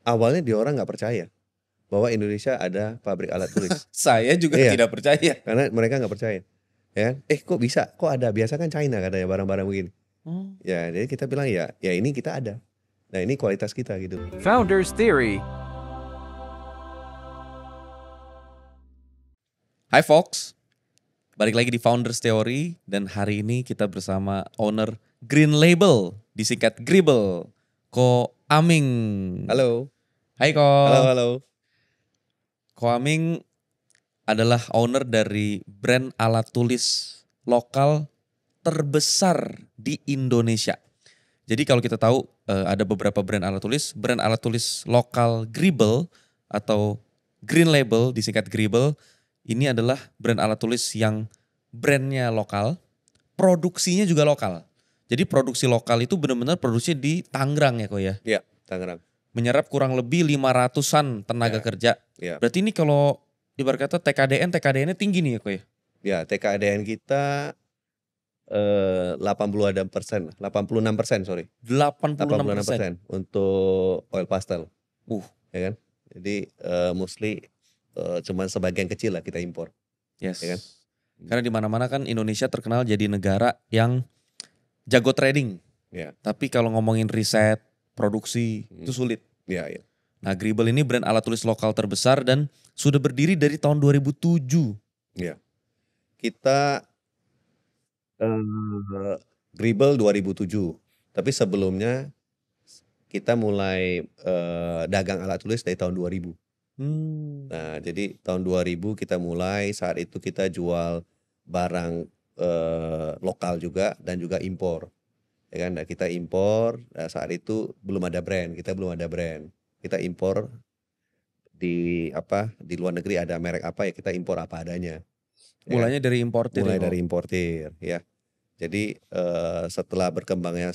awalnya dia orang nggak percaya bahwa Indonesia ada pabrik alat tulis. Saya juga Iya. tidak percaya. Karena mereka nggak percaya. Ya, kok bisa? Kok ada? Biasa kan China katanya barang-barang begini. Ya, jadi kita bilang ya ini kita ada. Nah, ini kualitas kita gitu. Founders Theory. Hai Fox, balik lagi di Founders Theory dan hari ini kita bersama owner Green Label, disingkat Gribble, Ko Aming. Halo. Hai Ko. Halo. Ko Aming adalah owner dari brand alat tulis lokal terbesar di Indonesia. Jadi kalau kita tahu ada beberapa brand alat tulis lokal Gribble atau Green Label disingkat Gribble. Ini adalah brand alat tulis yang brandnya lokal, produksinya juga lokal. Jadi produksi lokal itu benar-benar produksi di Tangerang ya Ko ya? Iya, Tangerang. Menyerap kurang lebih 500-an tenaga kerja. Ya. Berarti ini kalau ibarat kata TKDN-nya tinggi nih ya Ko ya? Ya, TKDN kita 86%, sorry. 86% untuk oil pastel. Ya kan? Jadi mostly cuman sebagian kecil lah kita impor. Yes. Ya kan? Karena di mana-mana kan Indonesia terkenal jadi negara yang jago trading. Ya. Tapi kalau ngomongin riset, produksi itu sulit. Ya. Nah, Gribble ini brand alat tulis lokal terbesar dan sudah berdiri dari tahun 2007. Ya. Kita Gribble 2007. Tapi sebelumnya kita mulai dagang alat tulis dari tahun 2000. Nah, jadi tahun 2000 kita mulai, saat itu kita jual barang lokal juga dan juga impor. Ya kan? Nah, kita impor, saat itu belum ada brand, kita impor di luar negeri ada merek apa ya kita impor apa adanya. Mulainya dari importir. Dari importir ya. Jadi setelah berkembangnya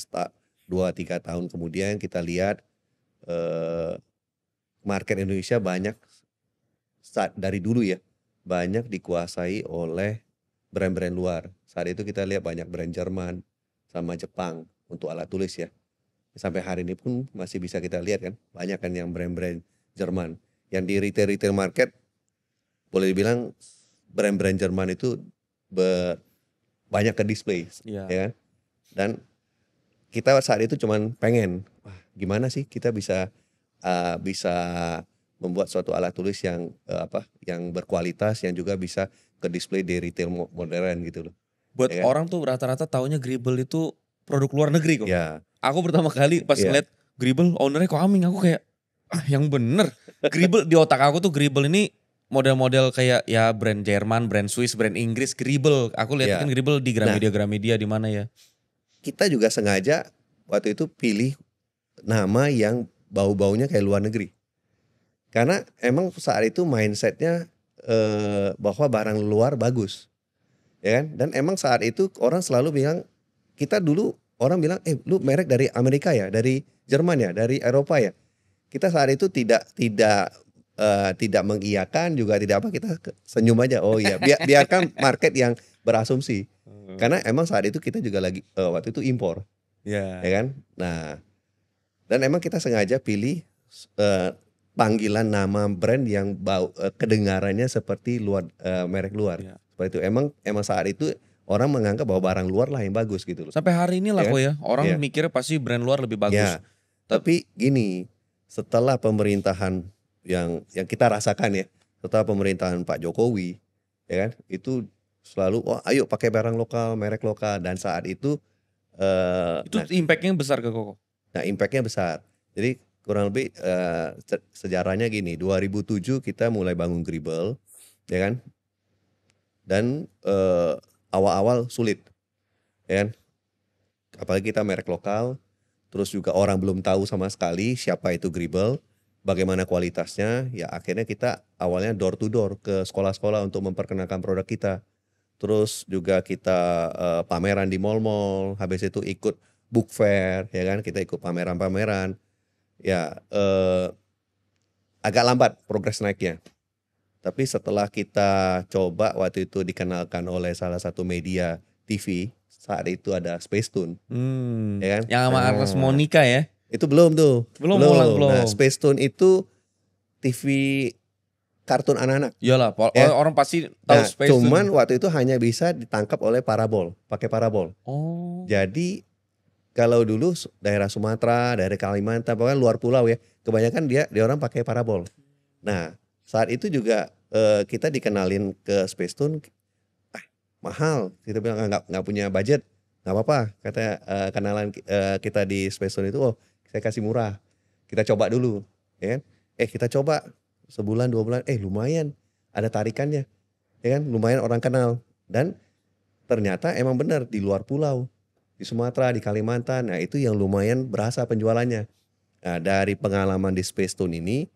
2-3 tahun kemudian kita lihat market Indonesia banyak dari dulu ya banyak dikuasai oleh brand-brand luar. Saat itu kita lihat banyak brand Jerman sama Jepang untuk alat tulis ya. Sampai hari ini pun masih bisa kita lihat kan banyak kan yang brand-brand Jerman. Yang di retail market boleh dibilang brand-brand Jerman itu banyak ke display ya kan. Dan kita saat itu cuman pengen gimana sih kita bisa membuat suatu alat tulis yang yang berkualitas yang juga bisa ke display di retail modern gitu loh. Buat ya orang tuh rata-rata taunya Gribble itu produk luar negeri kok. Ya. Aku pertama kali pas ngeliat Gribble ownernya Ko Aming, aku kayak yang bener. Gribble di otak aku tuh Gribble ini model-model kayak ya brand Jerman, brand Swiss, brand Inggris, Gribble. Aku lihat kan Gribble di Gramedia di mana ya. Kita juga sengaja waktu itu pilih nama yang bau-baunya kayak luar negeri. Karena emang saat itu mindsetnya bahwa barang luar bagus. Ya kan? Dan emang saat itu orang selalu bilang, kita dulu orang bilang, lu merek dari Amerika ya, dari Jerman ya, dari Eropa ya. Kita saat itu tidak mengiyakan juga tidak apa, kita senyum aja. Oh iya, biarkan market yang berasumsi. Karena emang saat itu kita juga lagi waktu itu impor. Ya kan? Nah, dan emang kita sengaja pilih panggilan nama brand yang kedengarannya seperti merek luar. Seperti itu. Emang saat itu orang menganggap bahwa barang luar lah yang bagus gitu loh. Sampai hari ini lah kok ya. Orang mikirnya pasti brand luar lebih bagus. Ya. Tapi gini, setelah pemerintahan yang kita rasakan ya, setelah pemerintahan Pak Jokowi, ya kan, itu selalu ayo pakai barang lokal, merek lokal, dan saat itu impactnya besar ke Koko. Nah, impactnya besar. Jadi kurang lebih sejarahnya gini, 2007 kita mulai bangun Gribble, ya kan, dan awal-awal sulit, ya kan, apalagi kita merek lokal, terus juga orang belum tahu sama sekali siapa itu Gribble, bagaimana kualitasnya, ya akhirnya kita awalnya door to door ke sekolah-sekolah untuk memperkenalkan produk kita. Terus juga kita pameran di mall-mall, habis itu ikut book fair, ya kan, kita ikut pameran-pameran. Ya agak lambat progres naiknya. Tapi setelah kita coba waktu itu dikenalkan oleh salah satu media TV, saat itu ada Space Tune. Ya kan? Yang sama Agnes Monica ya. Itu belum tuh. Belum Molang Nah, belum. Space Tune itu TV kartun anak-anak Iyalah, ya. orang pasti tahu Nah, Space cuman Tune. waktu itu hanya bisa ditangkap oleh parabol, pakai parabol. Oh. Jadi kalau dulu daerah Sumatera, daerah Kalimantan, pokoknya luar pulau ya, kebanyakan dia orang pakai parabol. Nah, saat itu juga kita dikenalin ke Space Tune, mahal. Kita bilang nggak punya budget, nggak apa-apa. Kata kenalan kita di Space Tune itu, oh saya kasih murah. Kita coba dulu, ya kan? Kita coba sebulan 2 bulan, lumayan, ada tarikannya, ya kan? Lumayan orang kenal dan ternyata emang benar di luar pulau, di Sumatera, di Kalimantan, nah itu yang lumayan berasa penjualannya. Nah dari pengalaman di Space Tune ini,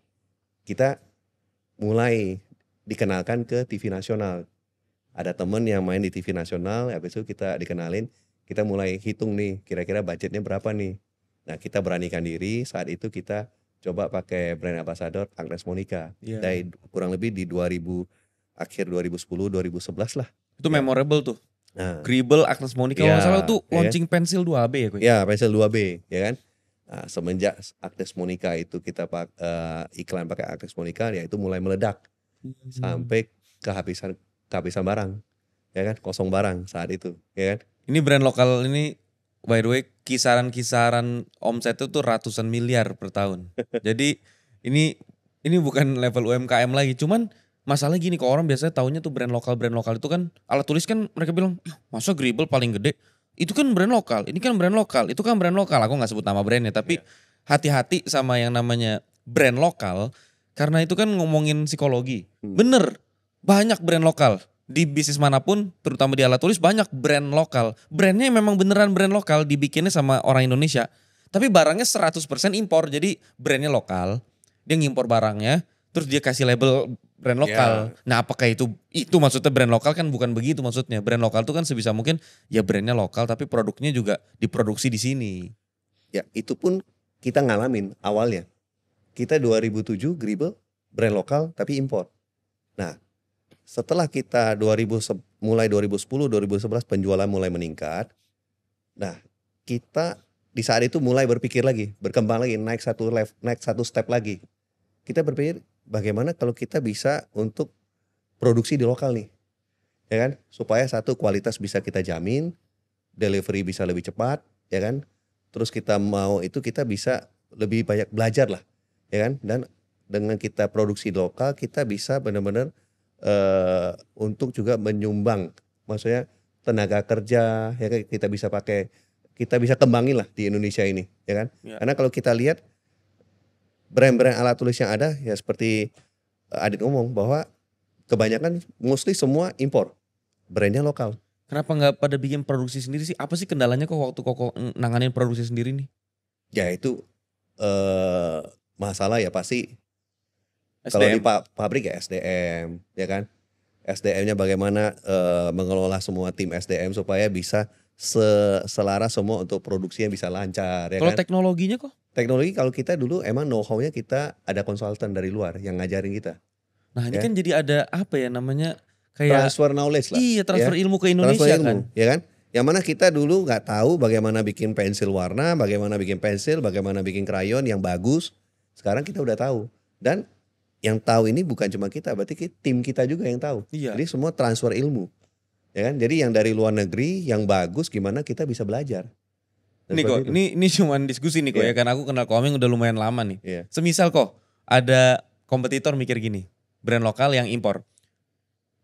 kita mulai dikenalkan ke TV nasional. Ada temen yang main di TV nasional, habis itu kita dikenalin, kita mulai hitung nih, kira-kira budgetnya berapa nih. Nah kita beranikan diri, saat itu kita coba pakai brand ambassador Agnes Monica. Iya. Dari kurang lebih di 2000, akhir 2010, 2011 lah. Itu Ya. memorable tuh. Nah, Gribble, Agnes Monica, kalau nggak salah tuh launching pensil 2B ya Koy? Ya, pensil 2B, ya kan. Nah, semenjak Agnes Monica itu kita iklan pakai Agnes Monica, ya itu mulai meledak sampai kehabisan barang, ya kan, kosong barang saat itu, ya kan. Ini brand lokal ini, by the way, kisaran omset itu tuh ratusan miliar per tahun. Jadi ini bukan level UMKM lagi, cuman masalah gini, kok orang biasanya taunya tuh brand lokal itu kan alat tulis kan mereka bilang, masa Gribble paling gede? Itu kan brand lokal, ini kan brand lokal, itu kan brand lokal. Aku nggak sebut nama brandnya, tapi hati-hati sama yang namanya brand lokal karena itu kan ngomongin psikologi. Bener, banyak brand lokal di bisnis manapun, terutama di alat tulis banyak brand lokal. Brandnya memang beneran brand lokal, dibikinnya sama orang Indonesia. Tapi barangnya 100% impor, jadi brandnya lokal, dia ngimpor barangnya, terus dia kasih label brand lokal. Nah apakah itu maksudnya brand lokal? Kan bukan begitu maksudnya. Brand lokal itu kan sebisa mungkin ya brandnya lokal tapi produknya juga diproduksi di sini. Ya itu pun kita ngalamin awalnya. Kita 2007 Gribble brand lokal tapi impor. Nah setelah kita mulai 2010, 2011 penjualan mulai meningkat. Nah kita di saat itu mulai berpikir lagi, berkembang lagi, naik satu step lagi. Kita berpikir bagaimana kalau kita bisa untuk produksi di lokal nih, ya kan? Supaya satu kualitas bisa kita jamin, delivery bisa lebih cepat, ya kan? Terus kita mau itu kita bisa lebih banyak belajar lah, ya kan? Dan dengan kita produksi lokal kita bisa benar-benar untuk juga menyumbang, maksudnya tenaga kerja, ya kan? Kita bisa kembangin lah di Indonesia ini, ya kan? Karena kalau kita lihat brand-brand alat tulis yang ada ya seperti Adit ngomong bahwa kebanyakan mostly semua impor, brandnya lokal. Kenapa nggak pada bikin produksi sendiri sih? Apa sih kendalanya kok waktu kok nanganin produksi sendiri nih? Ya itu masalah ya pasti SDM. kalau di pabrik ya SDM, ya kan. SDM-nya bagaimana mengelola semua tim SDM supaya bisa selaras semua untuk produksinya bisa lancar, ya Kalau kan. teknologinya kok? Teknologi kalau kita dulu emang know-how-nya kita ada konsultan dari luar yang ngajarin kita. Nah ini kan jadi ada apa ya namanya kayak transfer knowledge lah. Iya transfer ya. ilmu ke Indonesia transfer ilmu, kan. Ya kan. Yang mana kita dulu nggak tahu bagaimana bikin pensil warna, bagaimana bikin pensil, bagaimana bikin krayon yang bagus. Sekarang kita udah tahu. Dan yang tahu ini bukan cuma kita, berarti tim kita juga yang tahu. Iya. Jadi semua transfer ilmu. Ya kan? Jadi yang dari luar negeri yang bagus gimana kita bisa belajar. Nih kok, ini cuman diskusi nih kok ya, karena aku kenal Komeng udah lumayan lama nih. Semisal kok ada kompetitor mikir gini, brand lokal yang impor.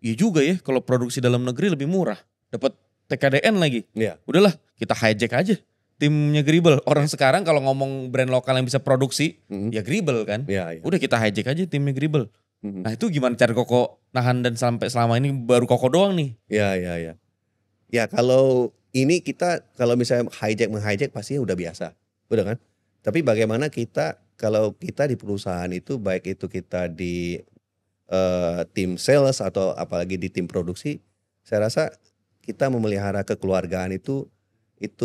Iya juga ya, kalau produksi dalam negeri lebih murah, dapat TKDN lagi. Udahlah, kita hijack aja timnya Gribble. Orang sekarang kalau ngomong brand lokal yang bisa produksi, ya Gribble kan. Udah kita hijack aja timnya Gribble. Nah itu gimana cara Koko nahan dan sampai selama ini baru Koko doang nih? Ya kalau ini kita kalau misalnya menghijack pastinya udah biasa, udah kan. Tapi bagaimana kita kalau kita di perusahaan itu baik itu kita di tim sales atau apalagi di tim produksi, saya rasa kita memelihara kekeluargaan itu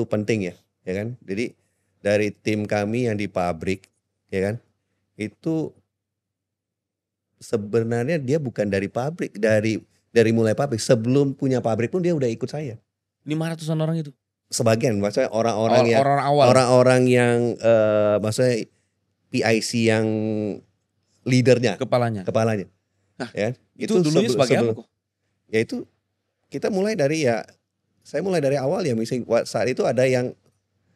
penting ya kan. Jadi dari tim kami yang di pabrik, ya kan, itu sebenarnya dia bukan dari pabrik, dari mulai pabrik, sebelum punya pabrik pun dia udah ikut saya. 500-an orang itu? sebagian, maksudnya orang-orang Orang yang maksudnya PIC yang leadernya, kepalanya. Nah, ya. itu dulunya sebagai apa kok? Ya itu kita mulai dari saya mulai dari awal ya, misalnya saat itu ada yang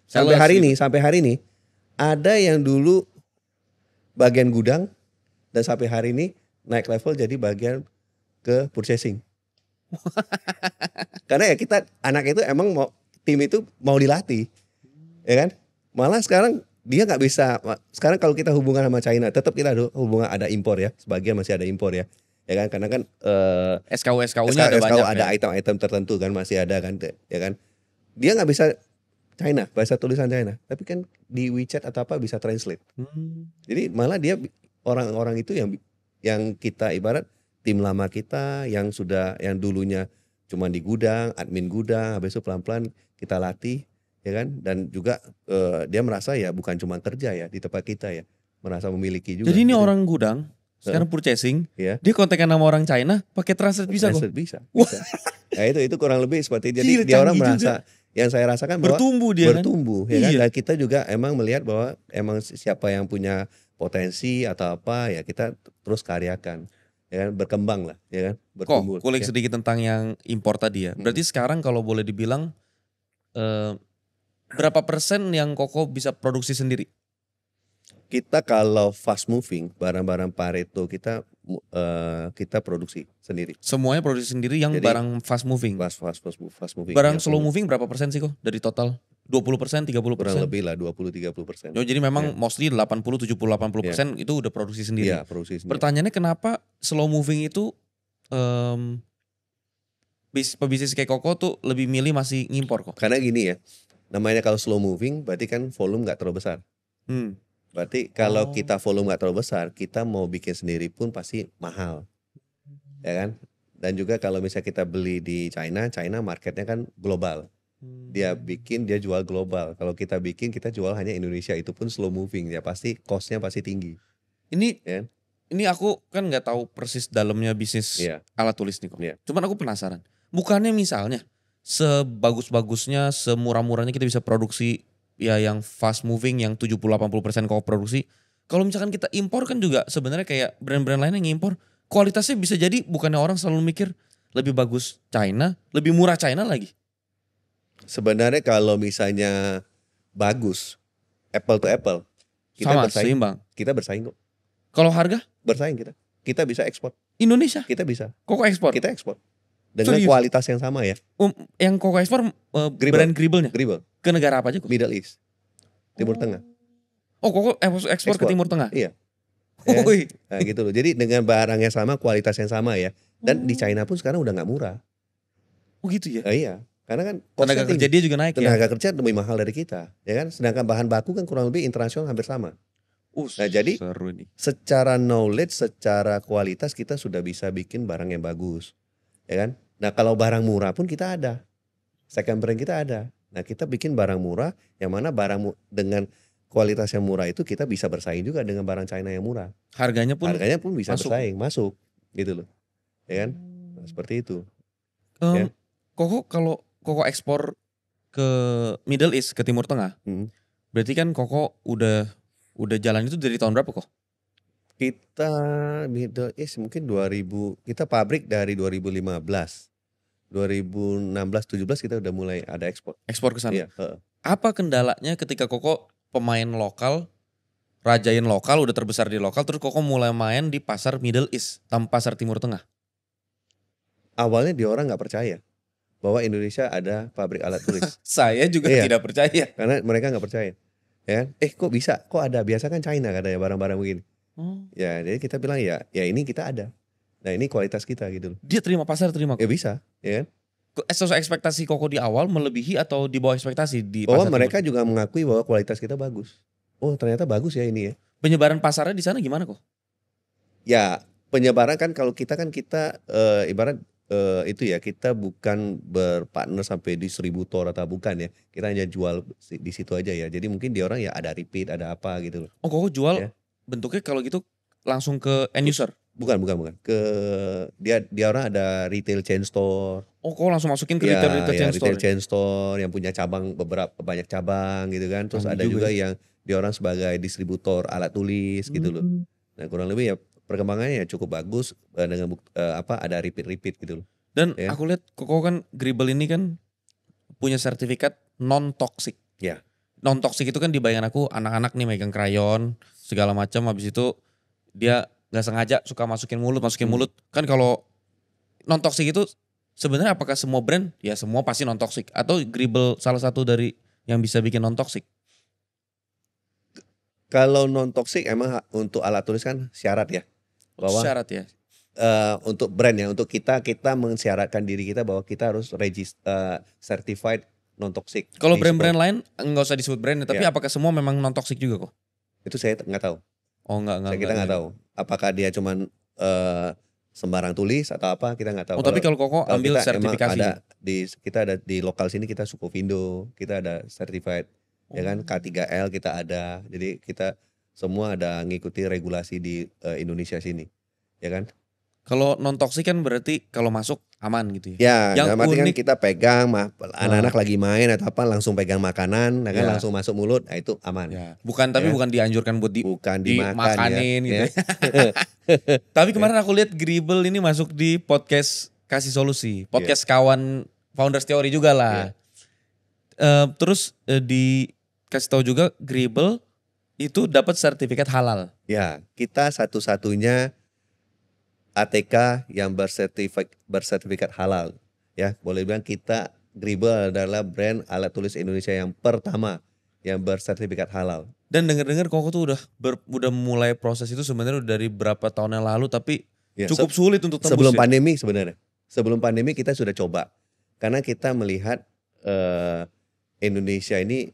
sampai hari ini ada yang dulu bagian gudang dan sampai hari ini naik level jadi bagian ke purchasing. Karena ya kita anak itu emang tim itu mau dilatih, ya kan? Malah sekarang dia nggak bisa. Sekarang kalau kita hubungan sama China, tetap kita ada hubungan, ada impor ya, sebagian masih ada impor ya kan? Karena kan SKU-nya ada banyak, ada item-item tertentu kan masih ada kan, ya kan? Dia nggak bisa China, bahasa tulisan China, tapi kan di WeChat atau apa bisa translate. Jadi malah dia orang-orang itu yang kita ibarat tim lama kita yang dulunya cuma di gudang, admin gudang, habis itu pelan-pelan kita latih, ya kan? Dan juga dia merasa ya bukan cuma kerja ya di tempat kita ya, merasa memiliki juga. Jadi ini orang gudang sekarang purchasing, ya. Dia kontekan sama orang China pakai translate bisa kok? Bisa. Nah itu kurang lebih seperti jadi dia orang merasa juga. Yang saya rasakan bahwa bertumbuh dia kan? Ya kan? Dan kita juga emang melihat bahwa emang siapa yang punya potensi atau apa ya kita terus karyakan. Ya kan, berkembang lah, ya kan, bertumbuh. Kulik sedikit tentang yang impor tadi ya. Berarti sekarang kalau boleh dibilang berapa persen yang Koko bisa produksi sendiri? Kita kalau fast moving, barang-barang Pareto kita produksi sendiri. Semuanya produksi sendiri yang jadi, barang fast moving. Fast moving. Barang slow moving berapa persen sih kok dari total? 20%, 30%? Kurang lebih lah 20-30%. Jadi memang mostly 80, 70, 80% itu udah produksi sendiri. Iya, produksi sendiri. Pertanyaannya kenapa slow moving itu pebisnis kayak Koko tuh lebih milih masih ngimpor kok? Karena gini ya, namanya kalau slow moving berarti kan volume gak terlalu besar. Berarti kalau kita volume gak terlalu besar, kita mau bikin sendiri pun pasti mahal. Ya kan? Dan juga kalau misalnya kita beli di China marketnya kan global. Dia bikin, dia jual global. Kalau kita bikin, kita jual hanya Indonesia, itu pun slow moving ya, pasti costnya pasti tinggi. Ini aku kan nggak tahu persis dalamnya bisnis alat tulis nih kok. Cuman aku penasaran. Bukannya misalnya sebagus-bagusnya, semurah-murahnya kita bisa produksi ya yang fast moving yang 70-80% kok produksi. Kalau misalkan kita impor kan juga sebenarnya kayak brand-brand lain yang ngimpor, kualitasnya bisa jadi bukannya orang selalu mikir lebih bagus China, lebih murah China lagi. Sebenarnya kalau misalnya bagus, apple to apple, kita sama, bersaing. Seimbang. Kita bersaing kok. Kalau harga? Bersaing kita bisa ekspor. Indonesia? Kita bisa. Koko ekspor? Kita ekspor. Dengan kualitas yang sama ya. Yang Koko ekspor brand Gribble-nya? Gribble. Ke negara apa aja kok? Middle East. Timur Tengah. Oh Koko ekspor ke Timur Tengah? Iya. Nah gitu loh. Jadi dengan barangnya sama, kualitas yang sama ya. Dan di China pun sekarang udah gak murah. Oh gitu ya? Iya. Karena kan tenaga kerja dia juga naik ya? Tenaga kerja lebih mahal dari kita. Ya kan? Sedangkan bahan baku kan kurang lebih internasional hampir sama. Nah jadi secara knowledge, secara kualitas kita sudah bisa bikin barang yang bagus. Ya kan? Nah kalau barang murah pun kita ada. Second brand kita ada. Nah kita bikin barang murah yang mana dengan kualitas yang murah itu kita bisa bersaing juga dengan barang China yang murah. Harganya pun bisa bersaing, masuk gitu loh. Ya kan? Nah, seperti itu. Ya. Koko kalau Koko ekspor ke Middle East, ke Timur Tengah, berarti kan Koko udah jalan itu dari tahun berapa kok? Kita Middle East mungkin 2000, kita pabrik dari 2015. 2016-17 kita udah mulai ada ekspor. Ekspor ke sana? Iya. Apa kendalanya ketika Koko pemain lokal, rajain lokal, udah terbesar di lokal, terus Koko mulai main di pasar Middle East, pasar Timur Tengah? Awalnya dia orang gak percaya bahwa Indonesia ada pabrik alat tulis. Saya juga tidak percaya. Karena mereka gak percaya. Ya, kok bisa? Kok ada? Biasa kan China katanya barang-barang begini. Ya, jadi kita bilang ya ini kita ada. Nah ini kualitas kita gitu. Dia terima pasar, terima kok? Ya bisa, ya kan? Sesuai ekspektasi Koko di awal melebihi atau di bawah ekspektasi di pasar? Mereka juga mengakui bahwa kualitas kita bagus. Oh ternyata bagus ya ini ya. Penyebaran pasarnya di sana gimana kok? Ya penyebaran kan kalau kita ibarat itu ya, kita bukan berpartner sampai distributor atau bukan ya. Kita hanya jual di situ aja ya. Jadi mungkin dia orang ya ada repeat, ada apa gitu loh. Oh Koko jual bentuknya kalau gitu langsung ke end user? Bukan. Dia orang ada retail chain store. Oh, kau langsung masukin ke Ya, retail ya chain store. retail chain store yang punya cabang banyak cabang gitu kan. Terus Canggih ada juga juga yang dia orang sebagai distributor alat tulis gitu loh. Nah, kurang lebih ya perkembangannya ya cukup bagus dengan ada repeat gitu loh. Dan Ya. aku lihat kok kan Gribble ini kan punya sertifikat non toxic. Ya. Non toxic itu kan di bayangan aku anak-anak nih megang krayon segala macam, habis itu dia nggak sengaja suka masukin mulut. Kan kalau non toxic itu sebenarnya apakah semua brand? Ya semua pasti non toxic, atau Gribble salah satu dari yang bisa bikin non toxic? Kalau non toxic emang untuk alat tulis kan syarat ya. Bahwa Syarat ya. untuk brand ya, untuk kita mensyaratkan diri kita bahwa kita harus certified non toxic. Kalau brand-brand lain nggak usah disebut brand, tapi Ya. apakah semua memang non toxic juga kok? Itu saya nggak tahu. Oh enggak. Kita nggak tahu. Apakah dia cuman sembarang tulis atau apa, kita nggak tahu. Oh, tapi kalau Koko ambil kita emang sertifikasi. kita ada di lokal sini, kita Sukovindo, kita ada certified, ya kan, K3L kita ada. Jadi kita semua ada ngikuti regulasi di Indonesia sini, ya kan. Kalau non toxic kan berarti kalau masuk aman gitu ya. Ya, Yang dalam arti kan unik- kita pegang, anak-anak lagi main atau apa langsung pegang makanan, nah kan Ya. langsung masuk mulut, nah itu aman. Ya. Tapi Ya. bukan dianjurkan buat Bukan dimakan dimakanin ya. gitu. Ya. Tapi kemarin aku lihat Gribble ini masuk di podcast Kasih Solusi, podcast kawan Founders Theory juga lah. Terus dikasih tahu juga Gribble itu dapat sertifikat halal. Ya, kita satu-satunya ATK yang bersertifikat halal. Ya, boleh bilang kita Gribble adalah brand alat tulis Indonesia yang pertama yang bersertifikat halal. Dan dengar-dengar Koko tuh udah mulai proses itu sebenarnya udah dari berapa tahun yang lalu, tapi Ya, cukup sulit untuk tembus. sebelum ya? pandemi sebenarnya. Sebelum pandemi kita sudah coba. Karena kita melihat Indonesia ini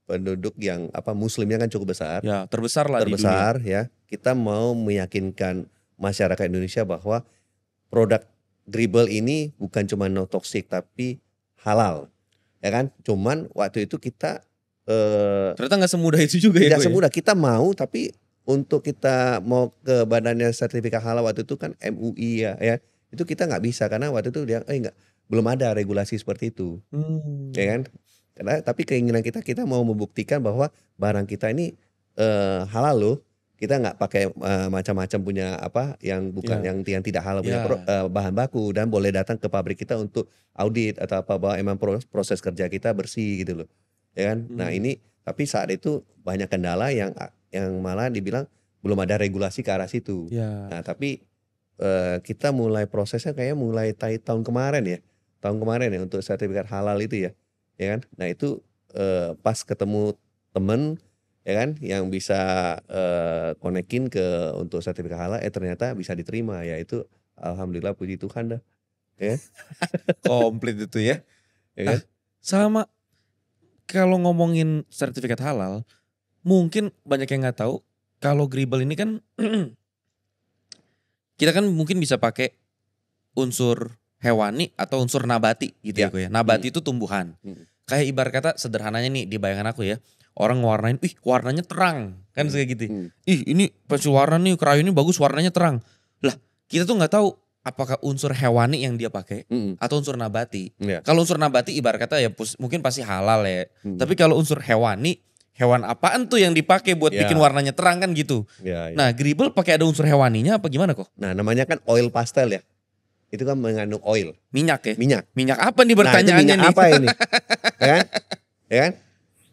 penduduk yang muslimnya kan cukup besar. Ya, terbesar lah di dunia. Ya. Kita mau meyakinkan masyarakat Indonesia bahwa produk Gribble ini bukan cuma no toxic tapi halal. Ya kan? Cuman waktu itu kita Ternyata nggak semudah itu juga ya. tidak Ko, semudah. Kita mau, tapi untuk kita mau ke badannya sertifikat halal waktu itu kan MUI ya. Itu kita nggak bisa karena waktu itu dia belum ada regulasi seperti itu. Ya kan? Tapi keinginan kita mau membuktikan bahwa barang kita ini halal loh. Kita nggak pakai macam-macam punya yang bukan yang tidak halal punya bahan baku, dan boleh datang ke pabrik kita untuk audit atau apa, bahwa emang proses kerja kita bersih gitu loh. Ya kan? Nah, ini tapi saat itu banyak kendala yang malah dibilang belum ada regulasi ke arah situ. Ya. Nah, tapi kita mulai prosesnya kayak mulai tahun kemarin ya. Tahun kemarin ya untuk sertifikat halal itu ya. Ya kan? Nah, itu pas ketemu temen ya kan yang bisa konekin untuk sertifikat halal, ternyata bisa diterima, ya itu alhamdulillah, puji Tuhan dah. Ya. Komplit itu ya. Ya kan? Sama kalau ngomongin sertifikat halal, mungkin banyak yang nggak tahu kalau Gribble ini kan kita kan mungkin bisa pakai unsur hewani atau unsur nabati gitu ya, Ko ya. Nabati itu tumbuhan. Kayak ibarat kata sederhananya nih di bayangan aku ya, orang ngewarnain, warnanya terang kan kayak gitu. Ini pensil warna nih, krayon ini bagus, warnanya terang. Lah, kita tuh nggak tahu apakah unsur hewani yang dia pakai atau unsur nabati. Kalau unsur nabati ibarat kata ya mungkin pasti halal ya. Tapi kalau unsur hewani, hewan apaan tuh yang dipakai buat bikin warnanya terang kan gitu. Nah, Gribble pakai ada unsur hewaninya apa gimana kok? Nah, namanya kan oil pastel ya. Itu kan mengandung oil. Minyak ya? Minyak. Minyak apa nih pertanyaannya minyak nih? apa ini? Ya kan? Ya kan?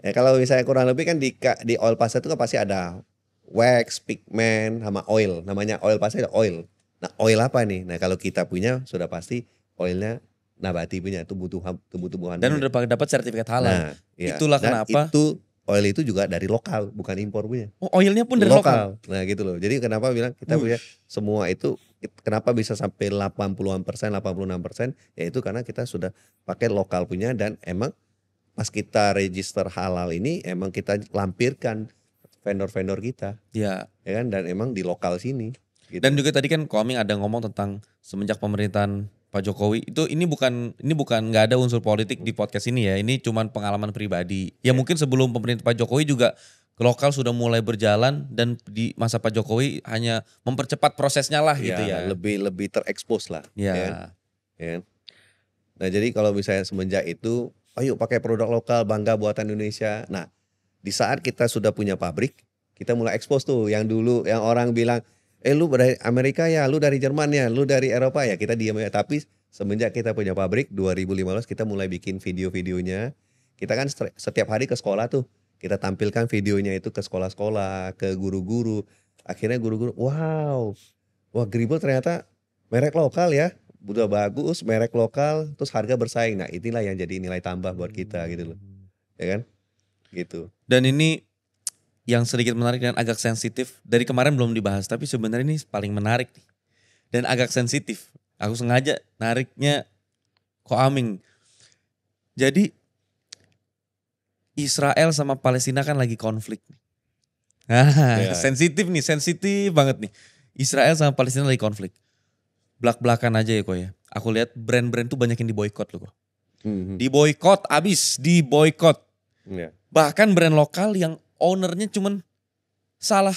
Ya, kalau misalnya kurang lebih kan di oil pastel itu kan pasti ada wax, pigment, sama oil. Namanya oil pastel, oil. Nah, oil apa nih? Nah, kalau kita punya sudah pasti oilnya nabati punya, tumbuh-tumbuhan. Dan udah dapat sertifikat halal. Nah, ya. Itulah Dan kenapa oil itu juga dari lokal, bukan impor punya. Oh, oilnya pun dari lokal. Nah, gitu loh. Jadi kenapa bilang kita punya semua itu, kenapa bisa sampai 86%, yaitu karena kita sudah pakai lokal punya, dan emang pas kita register halal ini emang kita lampirkan vendor-vendor kita. Ya kan, dan emang di lokal sini. Gitu. Dan juga tadi kan Koming ada ngomong tentang semenjak pemerintahan Pak Jokowi itu ini bukan nggak ada unsur politik di podcast ini ya. Ini cuman pengalaman pribadi. Ya mungkin sebelum pemerintah Pak Jokowi juga lokal sudah mulai berjalan dan di masa Pak Jokowi hanya mempercepat prosesnya lah gitu ya. Lebih terekspos lah. Ya. Ya kan? Ya kan? Nah jadi kalau misalnya semenjak itu, ayo pakai produk lokal, bangga buatan Indonesia. Nah di saat kita sudah punya pabrik, kita mulai ekspos tuh. Yang dulu yang orang bilang, lu dari Amerika ya, lu dari Jerman ya, lu dari Eropa ya, kita diam ya. Tapi semenjak kita punya pabrik 2015 kita mulai bikin video-videonya. Kita kan setiap hari ke sekolah tuh, kita tampilkan videonya itu ke sekolah-sekolah, ke guru-guru. Akhirnya guru-guru, wah Gribble ternyata merek lokal ya, udah bagus, merek lokal, terus harga bersaing. Nah inilah yang jadi nilai tambah buat kita gitu loh, ya kan? Gitu. Dan ini yang sedikit menarik dan agak sensitif. Dari kemarin belum dibahas, tapi sebenarnya ini paling menarik nih. Dan agak sensitif. Aku sengaja nariknya Ko Aming. Jadi Israel sama Palestina kan lagi konflik. Sensitif banget nih. Israel sama Palestina lagi konflik. Belak-belakan aja ya kok ya. Aku lihat brand-brand tuh banyak yang diboykot loh kok. Diboykot abis, diboykot. Yeah. Bahkan brand lokal yang ownernya cuman salah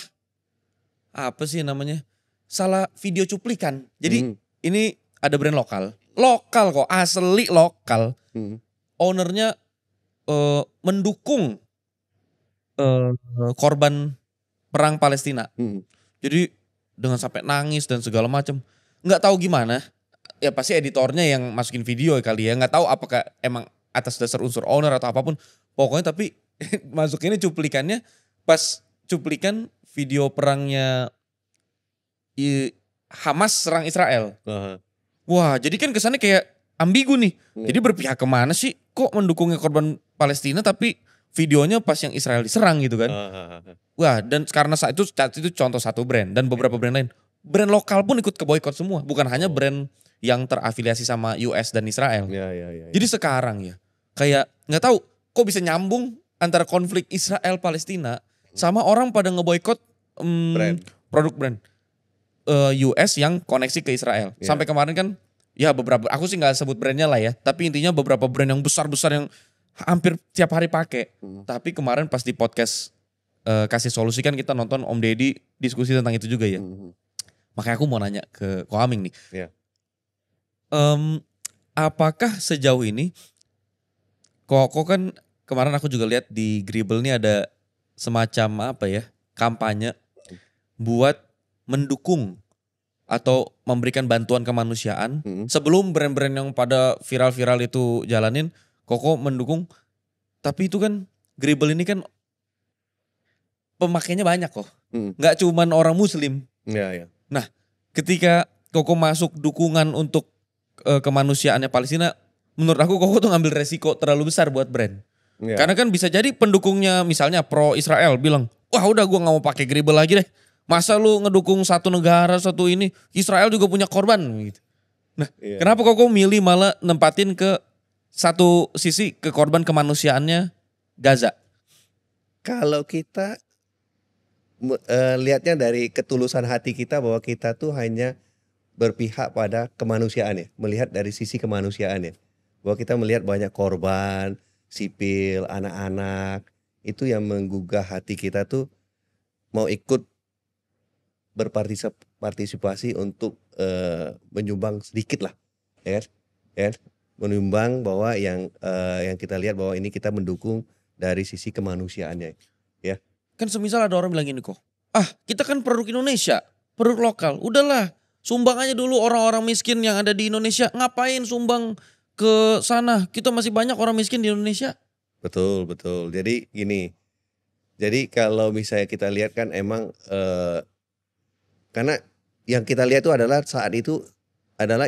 apa sih namanya? Salah video cuplikan. Jadi ini ada brand lokal kok, asli lokal. Ownernya mendukung korban perang Palestina. Jadi dengan sampai nangis dan segala macam. Nggak tahu gimana. Ya pasti editornya yang masukin video kali ya. Nggak tahu apakah emang atas dasar unsur owner atau apapun. Pokoknya tapi masukinnya cuplikannya pas cuplikan video perangnya Hamas serang Israel. Wah jadi kan kesannya kayak ambigu nih. Jadi berpihak kemana sih? Kok mendukungnya korban Palestina tapi videonya pas yang Israel diserang gitu kan. Wah dan karena saat itu contoh satu brand dan beberapa brand lain. Brand lokal pun ikut ke boykot semua. Bukan hanya brand yang terafiliasi sama US dan Israel. Jadi sekarang ya kayak gak tahu kok bisa nyambung antara konflik Israel Palestina sama orang pada ngeboikot produk brand US yang koneksi ke Israel. Sampai kemarin kan ya beberapa, aku sih nggak sebut brandnya lah ya, tapi intinya beberapa brand yang besar-besar yang hampir tiap hari pakai. Tapi kemarin pas di podcast kasih solusi kan kita nonton Om Deddy diskusi tentang itu juga ya. Makanya aku mau nanya ke Ko Aming nih. Apakah sejauh ini kok kan kemarin aku juga lihat di Gribble nih ada semacam apa ya, kampanye buat mendukung atau memberikan bantuan kemanusiaan. Sebelum brand-brand yang pada viral-viral itu jalanin, Koko mendukung. Tapi itu kan Gribble ini kan pemakainya banyak kok. Nggak cuman orang muslim. Nah ketika Koko masuk dukungan untuk kemanusiaannya Palestina, menurut aku Koko tuh ngambil resiko terlalu besar buat brand. Karena kan bisa jadi pendukungnya misalnya pro Israel bilang, wah udah gue gak mau pakai Gribble lagi deh. Masa lu ngedukung satu negara satu ini, Israel juga punya korban gitu. Nah kenapa Koko milih malah nempatin ke satu sisi ke korban kemanusiaannya Gaza? Kalau kita lihatnya dari ketulusan hati kita bahwa kita tuh hanya berpihak pada kemanusiaan ya, melihat dari sisi kemanusiaan ya, bahwa kita melihat banyak korban sipil, anak-anak, itu yang menggugah hati kita tuh mau ikut berpartisipasi untuk menyumbang sedikit lah, ya kan? Menyumbang bahwa yang kita lihat bahwa ini kita mendukung dari sisi kemanusiaannya, ya. Kan semisal ada orang bilang gini kok, kita kan produk Indonesia, produk lokal, udahlah sumbang aja dulu orang-orang miskin yang ada di Indonesia, ngapain sumbang ke sana, kita masih banyak orang miskin di Indonesia. Betul. Jadi gini, jadi kalau misalnya kita lihat kan emang karena yang kita lihat itu adalah saat itu adalah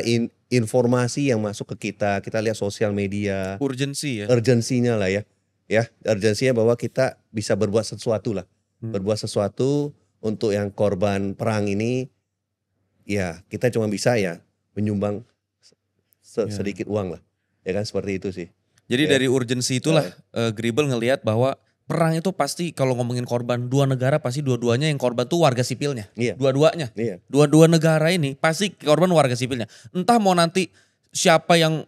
informasi yang masuk ke kita lihat sosial media. Urgensinya lah ya, urgensinya bahwa kita bisa berbuat sesuatu lah, berbuat sesuatu untuk yang korban perang ini, ya kita cuma bisa ya menyumbang sedikit uang lah, ya kan seperti itu sih. Jadi dari urgensi itulah Gribble ngelihat bahwa perang itu pasti kalau ngomongin korban dua negara pasti dua-duanya yang korban tuh warga sipilnya. Dua-duanya. Dua-dua negara ini pasti korban warga sipilnya. Entah mau nanti siapa yang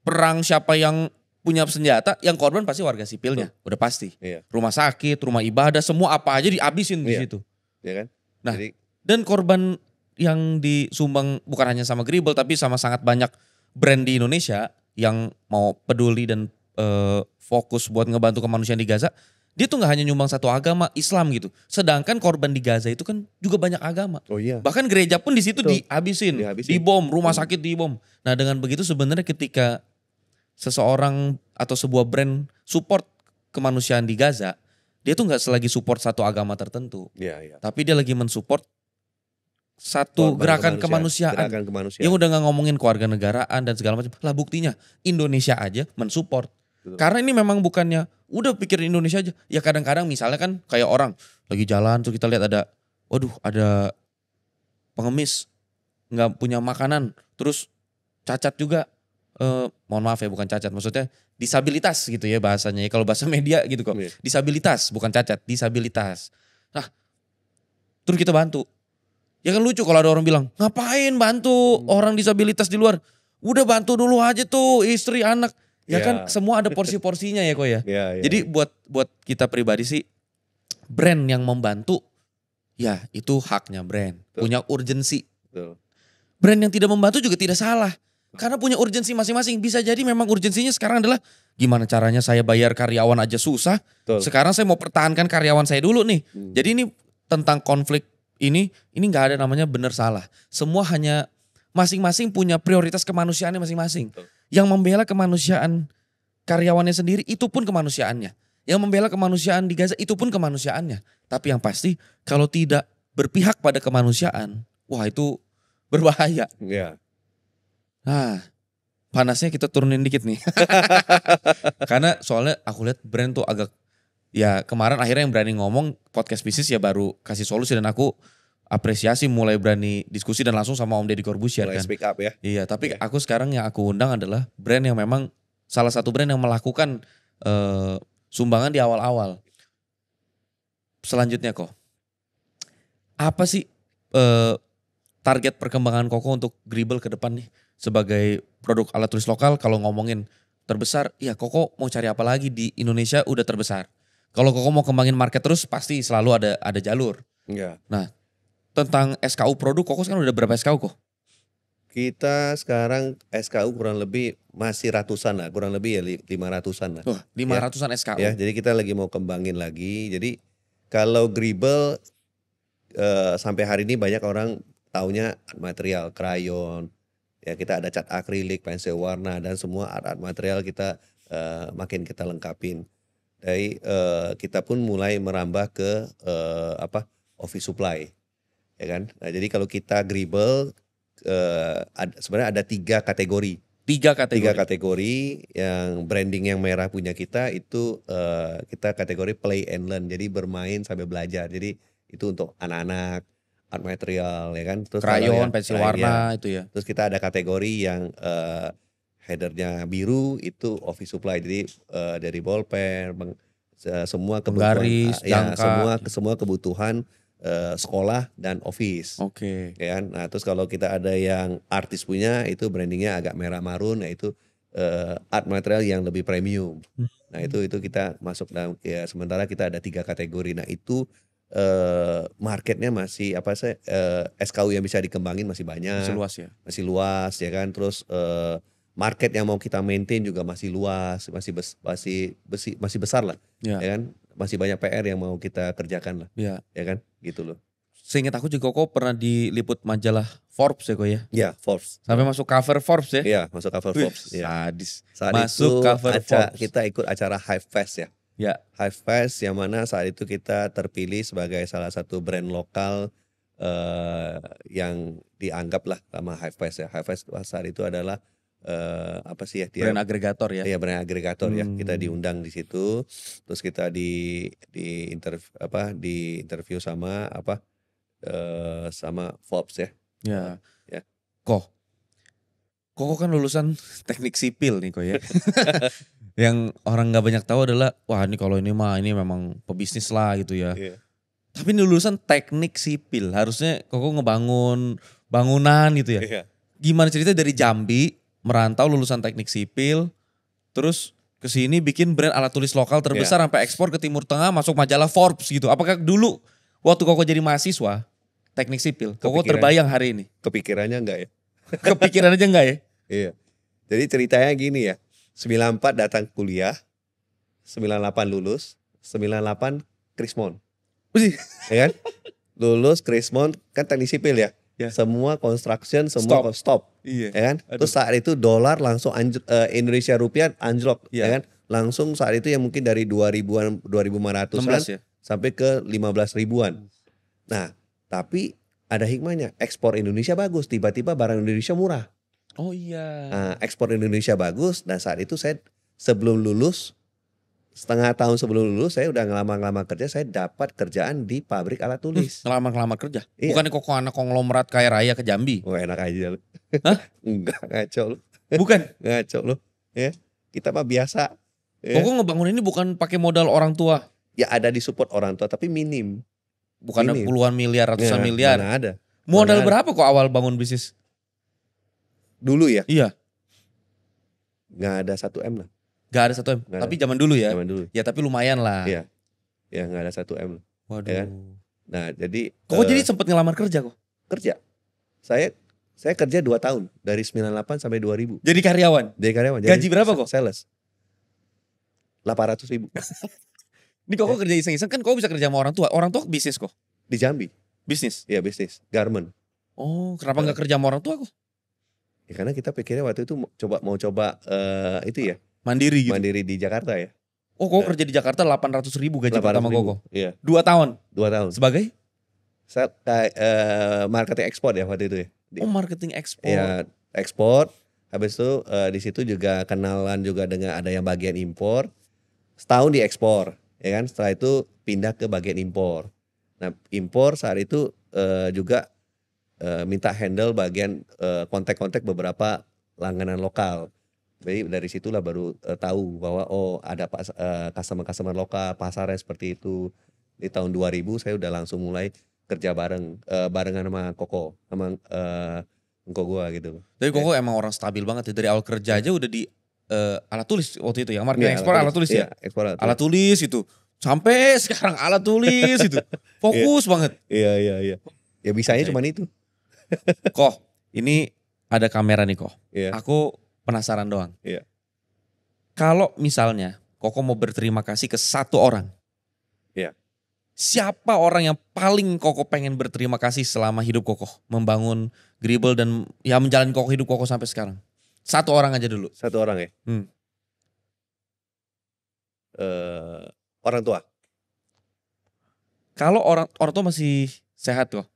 perang, siapa yang punya senjata, yang korban pasti warga sipilnya, udah pasti. Iya. Rumah sakit, rumah ibadah, semua apa aja dihabisin di Iya. situ. Ya kan? Nah, Jadi dan korban yang disumbang bukan hanya sama Gribble tapi sama sangat banyak brand di Indonesia yang mau peduli dan fokus buat ngebantu kemanusiaan di Gaza, dia tuh nggak hanya nyumbang satu agama Islam gitu. Sedangkan korban di Gaza itu kan juga banyak agama. oh iya. Bahkan gereja pun di situ Betul. dihabisin, Dihabisin. dibom, rumah sakit dibom. Nah, dengan begitu sebenarnya ketika seseorang atau sebuah brand support kemanusiaan di Gaza, dia tuh nggak selagi support satu agama tertentu, Iya. tapi dia lagi mensupport satu gerakan kemanusiaan. Gerakan kemanusiaan. Yang udah nggak ngomongin kewarganegaraan dan segala macam. Lah buktinya Indonesia aja mensupport. Betul. Karena ini memang bukannya udah pikir Indonesia aja. Ya kadang-kadang misalnya kan kayak orang lagi jalan tuh kita lihat ada, waduh ada pengemis nggak punya makanan, terus cacat juga. Mohon maaf ya bukan cacat, maksudnya disabilitas gitu ya bahasanya ya. Kalau bahasa media gitu kok. Iya. Disabilitas bukan cacat, disabilitas. Nah, terus kita bantu. Ya kan lucu kalau ada orang bilang, ngapain bantu orang disabilitas di luar? Udah bantu dulu aja tuh istri, anak. Ya Ya. kan semua ada porsi-porsinya ya kok ya. Iya. Jadi buat kita pribadi sih, brand yang membantu, ya itu haknya brand. Betul. Punya urgensi. Betul. Brand yang tidak membantu juga tidak salah. Karena punya urgensi masing-masing. Bisa jadi memang urgensinya sekarang adalah gimana caranya saya bayar karyawan aja susah. Betul. Sekarang saya mau pertahankan karyawan saya dulu nih. Hmm. Jadi ini tentang konflik ini nggak ada namanya benar salah. Semua hanya masing-masing punya prioritas kemanusiaannya masing-masing. Betul. Yang membela kemanusiaan karyawannya sendiri itu pun kemanusiaannya. Yang membela kemanusiaan di Gaza itu pun kemanusiaannya. Tapi yang pasti kalau tidak berpihak pada kemanusiaan, wah itu berbahaya. Iya. Nah, panasnya kita turunin dikit nih. Karena soalnya aku lihat brand tuh agak, ya kemarin akhirnya yang berani ngomong podcast bisnis ya baru kasih solusi, dan aku apresiasi mulai berani diskusi dan langsung sama Om Deddy Corbuzier Mulai kan. speak up ya. Iya, tapi Iya. aku sekarang yang aku undang adalah brand yang memang salah satu brand yang melakukan sumbangan di awal-awal. Selanjutnya kok, apa sih target perkembangan Koko untuk Gribble ke depan nih? Sebagai produk alat tulis lokal, kalau ngomongin terbesar, ya Koko mau cari apa lagi di Indonesia udah terbesar. Kalau Koko mau kembangin market terus pasti selalu ada jalur. Iya. Nah, tentang SKU produk, Koko sekarang udah berapa SKU kok? Kita sekarang SKU kurang lebih masih ratusan lah, kurang lebih ya 500-an lah. Wah, 500-an SKU. Ya, jadi kita lagi mau kembangin lagi. Jadi kalau Gribble sampai hari ini banyak orang taunya art material, krayon. Ya kita ada cat akrilik, pensil warna dan semua art material kita makin kita lengkapin. Dari kita pun mulai merambah ke office supply, ya kan. Nah, jadi kalau kita Gribble sebenarnya ada 3 kategori. 3 kategori. 3 kategori. Yang branding yang merah punya kita itu kita kategori play and learn, jadi bermain sambil belajar. Jadi itu untuk anak-anak, art material ya kan. Terus Krayon, pensil warna itu ya. Terus kita ada kategori yang headernya biru, itu office supply. Jadi dari bolpen, semua kebutuhan, Penggaris, ya jangka. semua kebutuhan sekolah dan office. Oke. Ya kan? Nah, terus kalau kita ada yang artis punya, itu brandingnya agak merah marun, yaitu art material yang lebih premium. Nah itu kita masuk dalam, ya sementara kita ada 3 kategori. Nah itu marketnya masih SKU yang bisa dikembangin masih banyak, Masih luas ya. masih luas ya kan. Terus market yang mau kita maintain juga masih luas, masih besar lah, Ya. ya kan. Masih banyak PR yang mau kita kerjakan lah, Ya. ya kan, gitu loh. Seingat aku juga Koko pernah diliput majalah Forbes ya kok ya. Ya, Forbes. Sampai masuk cover Forbes ya. Iya, masuk cover Wih, Forbes. Ya. sadis. Saat Masuk itu cover Forbes. kita ikut acara Hive Fest ya. Ya. Hive Fest yang mana saat itu kita terpilih sebagai salah satu brand lokal yang dianggap lah sama Hive Fest ya. Hive Fest saat itu adalah dia Brand agregator ya. Iya, brand agregator ya. Kita Hmm. diundang di situ, terus kita di interview sama sama Forbes ya. Ya. Ya. Koko kan lulusan teknik sipil nih kok ya. Yang orang nggak banyak tahu adalah, wah ini kalau ini memang pebisnis lah gitu ya. Iya. Tapi ini lulusan teknik sipil, harusnya Koko ngebangun bangunan gitu ya. Iya. Gimana cerita dari Jambi merantau lulusan teknik sipil, terus ke sini bikin brand alat tulis lokal terbesar sampai ekspor ke Timur Tengah, masuk majalah Forbes gitu. Apakah dulu waktu Koko jadi mahasiswa teknik sipil, Koko terbayang hari ini? Kepikirannya enggak ya? Kepikiran aja enggak ya? Iya. Jadi ceritanya gini ya. 94 datang kuliah, 98 lulus, 98 Krismon. Ya kan? Lulus Krismon kan teknik sipil ya. Ya. Semua construction semua stop. Iya. Ya kan? Terus saat itu dolar langsung Indonesia rupiah anjlok, ya kan? Langsung saat itu yang mungkin dari 2000-an 2500-an ya? sampai ke 15 ribuan. Nah, tapi ada hikmahnya. Ekspor Indonesia bagus, tiba-tiba barang Indonesia murah. Oh iya. Nah, ekspor Indonesia bagus. Dan saat itu saya sebelum lulus, setengah tahun sebelum lulus saya udah ngelamar kerja, saya dapat kerjaan di pabrik alat tulis. Ngelamar kerja? Iya. Bukannya Koko anak konglomerat kaya raya ke Jambi? Oh, enak aja lu. Hah? Enggak, ngaco lu. Bukan? Ngaco lu. Ya, kita mah biasa. Ya. Koko ngebangun ini bukan pakai modal orang tua? Ya ada di support orang tua tapi minim. Bukan ada puluhan miliar, ratusan Ya, miliar? Mana ada. Modal berapa kok awal bangun bisnis? Dulu ya? Iya. Nggak ada 1M lah. Gak ada 1M, tapi zaman dulu ya? Zaman dulu. Ya tapi lumayan lah. Iya. Ya nggak ada 1M lah. Waduh. Ya kan? Nah jadi. Kok jadi sempet ngelamar kerja kok? Kerja. Saya kerja 2 tahun. Dari 98 sampai 2000. Jadi karyawan? Jadi karyawan. Gaji berapa kok? Sales. 800.000. Ini kok kerja iseng-iseng kan kok bisa kerja sama orang tua? Orang tua bisnis kok? Di Jambi. Bisnis? Iya bisnis. Garment. Oh kenapa gak kerja sama orang tua kok? Ya, karena kita pikirnya waktu itu mau coba itu ya. Mandiri gitu? Mandiri di Jakarta ya. Oh kok kerja di Jakarta 800.000 gaji pertama Koko? Iya. 2 tahun? 2 tahun. Sebagai? Saya marketing ekspor ya waktu itu ya. Oh marketing ekspor. Ya ekspor. Habis itu di situ juga kenalan juga dengan ada yang bagian impor. Setahun di ekspor, ya kan? Setelah itu pindah ke bagian impor. Nah impor saat itu juga minta handle bagian kontak-kontak beberapa langganan lokal. Jadi dari situlah baru tahu bahwa ada customer lokal, pasarnya seperti itu. Di tahun 2000 saya udah langsung mulai kerja barengan sama Koko, sama engkau gua gitu. Tapi Koko emang orang stabil banget ya, dari awal kerja aja udah di alat tulis waktu itu ya, marketing ekspor alat tulis ya. Ekspor alat tulis itu. Sampai sekarang alat tulis itu. Fokus banget. Iya. Ya bisanya cuma itu. Kok, ini ada kamera nih kok. Iya. Aku penasaran doang. Iya. Kalau misalnya Koko mau berterima kasih ke satu orang. Iya. Siapa orang yang paling Koko pengen berterima kasih selama hidup Koko? Membangun Gribble dan ya menjalani hidup Koko sampai sekarang. Satu orang aja dulu. Satu orang ya? Orang tua. Kalau orang tua masih sehat kok.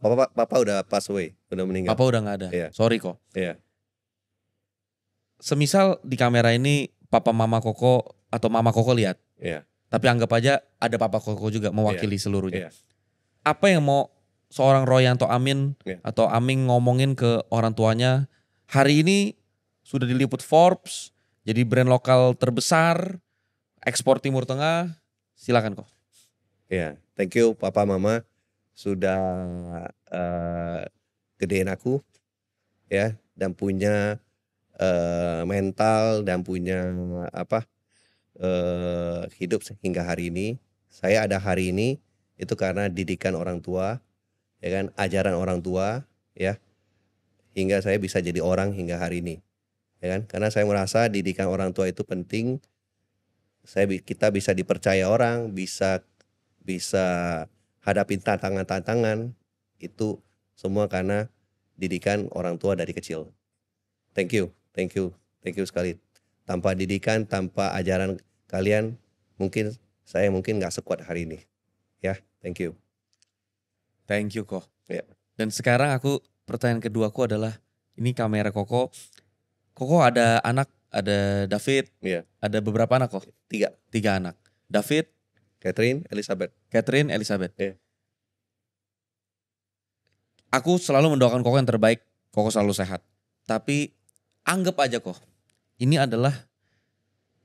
Papa udah pass away, udah meninggal. Papa udah gak ada. Iya. Sorry kok. Iya. Semisal di kamera ini papa mama Koko atau mama Koko lihat. Iya. Tapi anggap aja ada papa Koko juga mewakili seluruhnya. Iya. Apa yang mau seorang Royanto Amin atau Aming ngomongin ke orang tuanya? Hari ini sudah diliput Forbes, jadi brand lokal terbesar, ekspor Timur Tengah. Silakan kok. Iya, thank you papa mama sudah gedein aku ya, dan punya mental dan punya hidup hingga hari ini. Saya ada hari ini itu karena didikan orang tua, ya kan, ajaran orang tua ya, hingga saya bisa jadi orang hingga hari ini, ya kan, karena saya merasa didikan orang tua itu penting. Kita bisa dipercaya orang, bisa hadapin tantangan itu semua karena didikan orang tua dari kecil. Thank you sekali. Tanpa didikan, tanpa ajaran kalian, saya mungkin nggak sekuat hari ini. Ya, thank you. Thank you kok. Ya. Dan sekarang pertanyaan keduaku adalah, ini kamera Koko. Koko ada anak, ada David, ada beberapa anak kok. 3 anak. David, Catherine, Elizabeth. Yeah. Aku selalu mendoakan Koko yang terbaik, Koko selalu sehat. Tapi anggap aja kok, ini adalah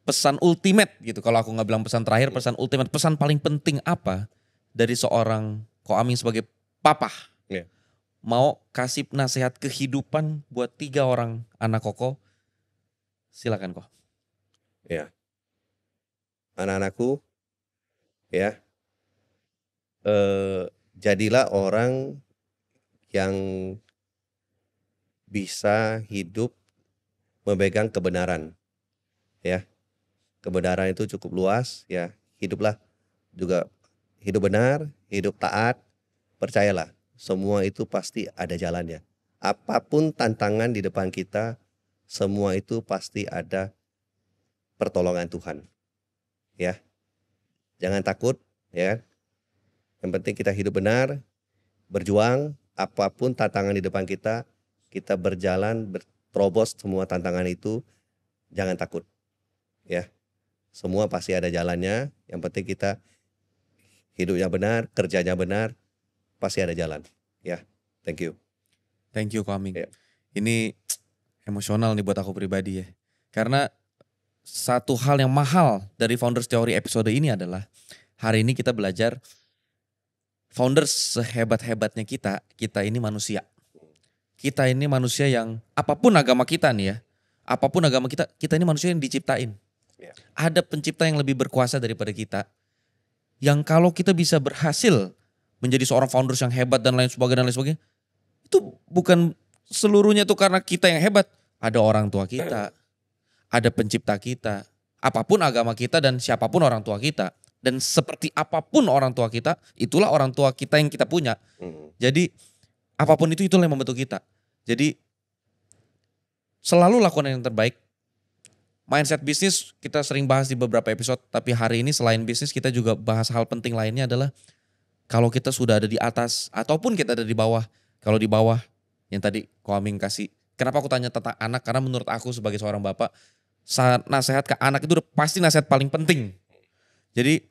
pesan ultimate gitu. Kalau aku gak bilang pesan terakhir, pesan ultimate, pesan paling penting apa dari seorang Ko Aming sebagai papa? mau kasih nasihat kehidupan buat 3 orang anak Koko, silakan Ko. Ya, anak-anakku, ya, jadilah orang yang bisa hidup memegang kebenaran, ya. Kebenaran itu cukup luas, ya. Hiduplah juga hidup benar, hidup taat, percayalah, semua itu pasti ada jalannya. Apapun tantangan di depan kita, semua itu pasti ada pertolongan Tuhan, ya. Jangan takut, ya kan. Yang penting kita hidup benar, berjuang, apapun tantangan di depan kita berjalan, terobos semua tantangan itu, jangan takut, ya. Semua pasti ada jalannya, yang penting kita hidupnya benar, kerjanya benar, pasti ada jalan, ya. Thank you. Thank you Ko Aming. Ya. Ini emosional nih buat aku pribadi ya. Karena satu hal yang mahal dari Founders Theory episode ini adalah hari ini kita belajar founders sehebat-hebatnya kita ini manusia. Kita ini manusia yang apapun agama kita nih ya, apapun agama kita ini manusia yang diciptain. Ya. Ada pencipta yang lebih berkuasa daripada kita. Yang kalau kita bisa berhasil menjadi seorang founders yang hebat dan lain sebagainya, itu bukan seluruhnya tuh karena kita yang hebat. Ada orang tua kita, ada pencipta kita, apapun agama kita dan siapapun orang tua kita. Dan seperti apapun orang tua kita, itulah orang tua kita yang kita punya. Jadi apapun itu, itulah yang membentuk kita. Jadi selalu lakukan yang terbaik. Mindset bisnis kita sering bahas di beberapa episode, tapi hari ini selain bisnis kita juga bahas hal penting lainnya adalah kalau kita sudah ada di atas ataupun kita ada di bawah. Kalau di bawah yang tadi Ko Aming kasih. Kenapa aku tanya tentang anak? Karena menurut aku sebagai seorang bapak, nasihat ke anak itu udah pasti nasihat paling penting. Jadi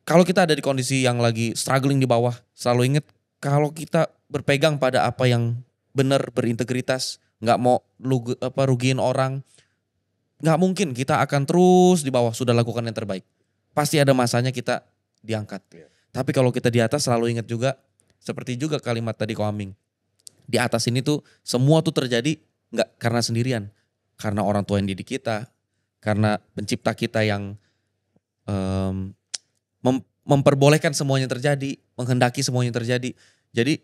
kalau kita ada di kondisi yang lagi struggling di bawah, selalu ingat kalau kita berpegang pada apa yang benar, berintegritas, nggak mau rugiin orang, nggak mungkin kita akan terus di bawah sudah lakukan yang terbaik. Pasti ada masanya kita diangkat. Tapi kalau kita di atas selalu ingat juga, seperti juga kalimat tadi Ko Aming, di atas ini tuh semua tuh terjadi nggak karena sendirian, karena orang tua yang didik kita, karena pencipta kita yang memperbolehkan semuanya terjadi, menghendaki semuanya terjadi. Jadi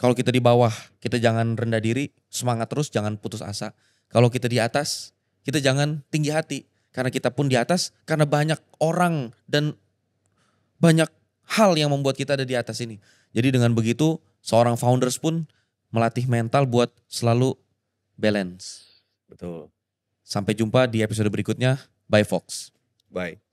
kalau kita di bawah, kita jangan rendah diri, semangat terus, jangan putus asa. Kalau kita di atas, kita jangan tinggi hati. Karena kita pun di atas, karena banyak orang dan banyak hal yang membuat kita ada di atas ini. Jadi dengan begitu, seorang founders pun melatih mental buat selalu balance. Betul. Sampai jumpa di episode berikutnya. Bye Fox. Bye.